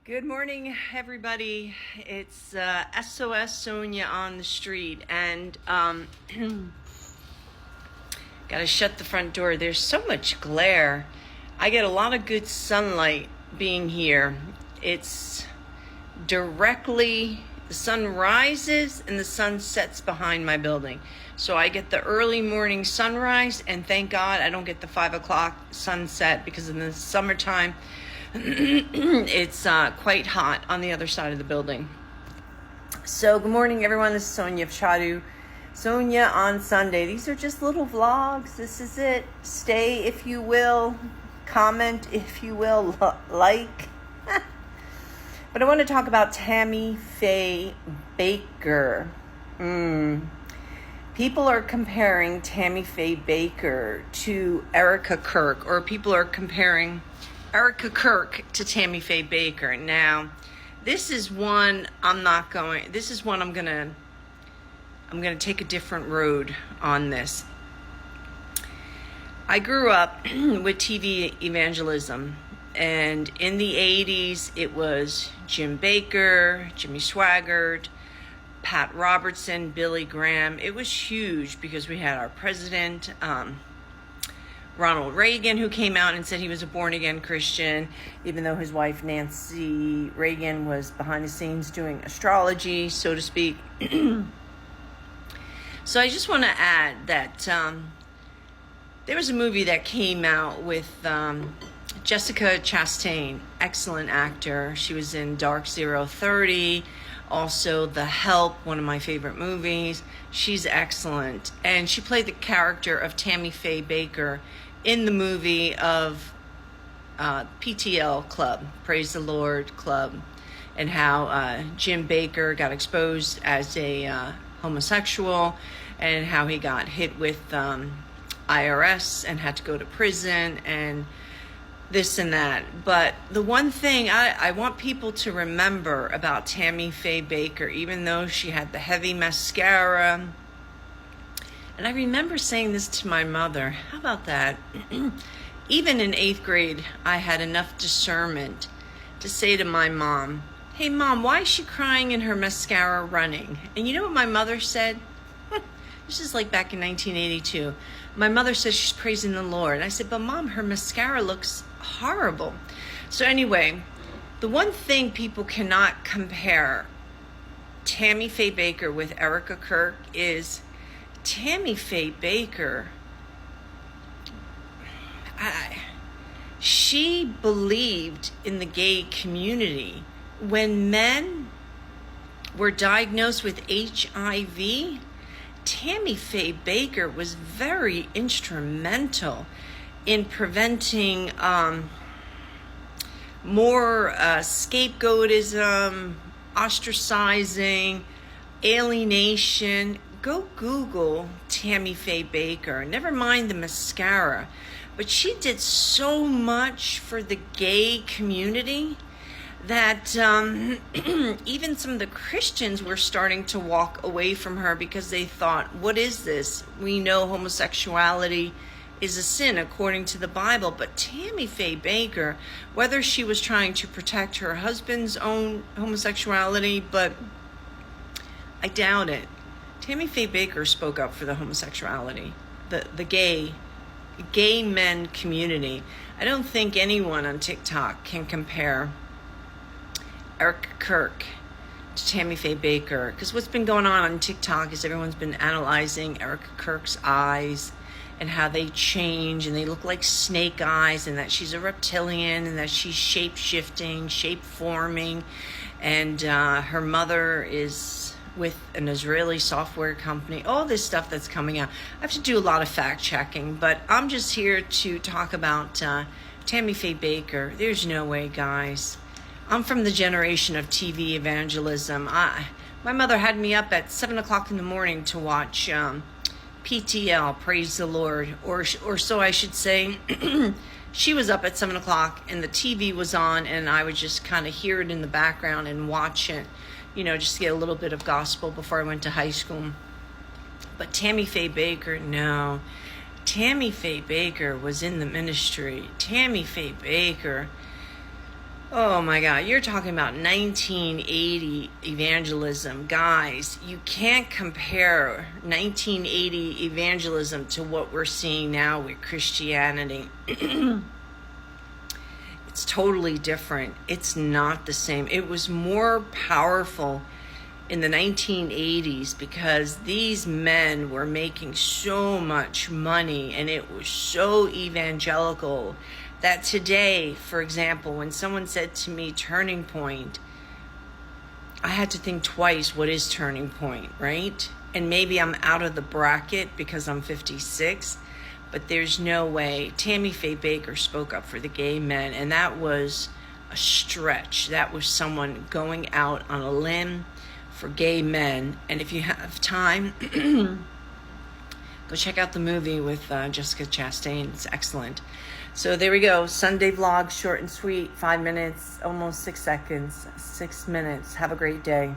Good morning, everybody. It's SOS Sonia on the street, and gotta shut the front door. There's so much glare. I get a lot of good sunlight being here. It's directly, the sun rises and the sun sets behind my building. So I get the early morning sunrise, and thank God I don't get the 5 o'clock sunset, because in the summertime, it's quite hot on the other side of the building. So good morning, everyone. This is Sonia of Chadu. Sonia on Sunday. These are just little vlogs. This is it. Stay if you will. Comment if you will. Like. But I want to talk about Tammy Faye Bakker. People are comparing Tammy Faye Bakker to Erica Kirk, or people are comparing Erica Kirk to Tammy Faye Bakker. Now, this is one I'm going to take a different road on this. I grew up with TV evangelism, and in the 80s it was Jim Bakker, Jimmy Swaggart, Pat Robertson, Billy Graham. It was huge because we had our president, Ronald Reagan, who came out and said he was a born-again Christian, even though his wife, Nancy Reagan, was behind the scenes doing astrology, so to speak. So I just want to add that there was a movie that came out with Jessica Chastain, excellent actor. She was in Dark 030, also The Help, one of my favorite movies. She's excellent. And she played the character of Tammy Faye Bakker in the movie of PTL Club, Praise the Lord Club, and how Jim Bakker got exposed as a homosexual, and how he got hit with IRS and had to go to prison and this and that. But the one thing I want people to remember about Tammy Faye Bakker, even though she had the heavy mascara, and I remember saying this to my mother, how about that? Even in 8th grade, I had enough discernment to say to my mom, hey Mom, why is she crying and her mascara running? And you know what my mother said? This is like back in 1982. My mother says she's praising the Lord. And I said, but Mom, her mascara looks horrible. So anyway, the one thing people cannot compare Tammy Faye Bakker with Erica Kirk is Tammy Faye Bakker, she believed in the gay community. When men were diagnosed with HIV, Tammy Faye Bakker was very instrumental in preventing more scapegoatism, ostracizing, alienation. Go Google Tammy Faye Bakker. Never mind the mascara. But she did so much for the gay community that even some of the Christians were starting to walk away from her because they thought, what is this? We know homosexuality is a sin according to the Bible. But Tammy Faye Bakker, whether she was trying to protect her husband's own homosexuality, but I doubt it. Tammy Faye Bakker spoke up for the homosexuality, the gay men community. I don't think anyone on TikTok can compare Erica Kirk to Tammy Faye Bakker, because what's been going on TikTok is everyone's been analyzing Erica Kirk's eyes and how they change and they look like snake eyes, and that she's a reptilian, and that she's shape-shifting, shape-forming, and her mother is with an Israeli software company. All this stuff that's coming out. I have to do a lot of fact-checking, but I'm just here to talk about Tammy Faye Bakker. There's no way, guys. I'm from the generation of TV evangelism. My mother had me up at 7 o'clock in the morning to watch PTL, Praise the Lord, or so I should say. She was up at 7 o'clock and the TV was on, and I would just kind of hear it in the background and watch it, just to get a little bit of gospel before I went to high school. But Tammy Faye Bakker, no. Tammy Faye Bakker was in the ministry. Tammy Faye Bakker Oh my God, you're talking about 1980 evangelism. Guys, you can't compare 1980 evangelism to what we're seeing now with Christianity. It's totally different. It's not the same. It was more powerful in the 1980s because these men were making so much money and it was so evangelical that today, for example, when someone said to me turning point, I had to think twice, what is turning point, right? And maybe I'm out of the bracket because I'm 56, but there's no way. Tammy Faye Baker spoke up for the gay men, and that was a stretch. That was someone going out on a limb for gay men. And if you have time, go check out the movie with Jessica Chastain. It's excellent. So there we go. Sunday vlog, short and sweet, 5 minutes, almost 6 seconds, 6 minutes. Have a great day.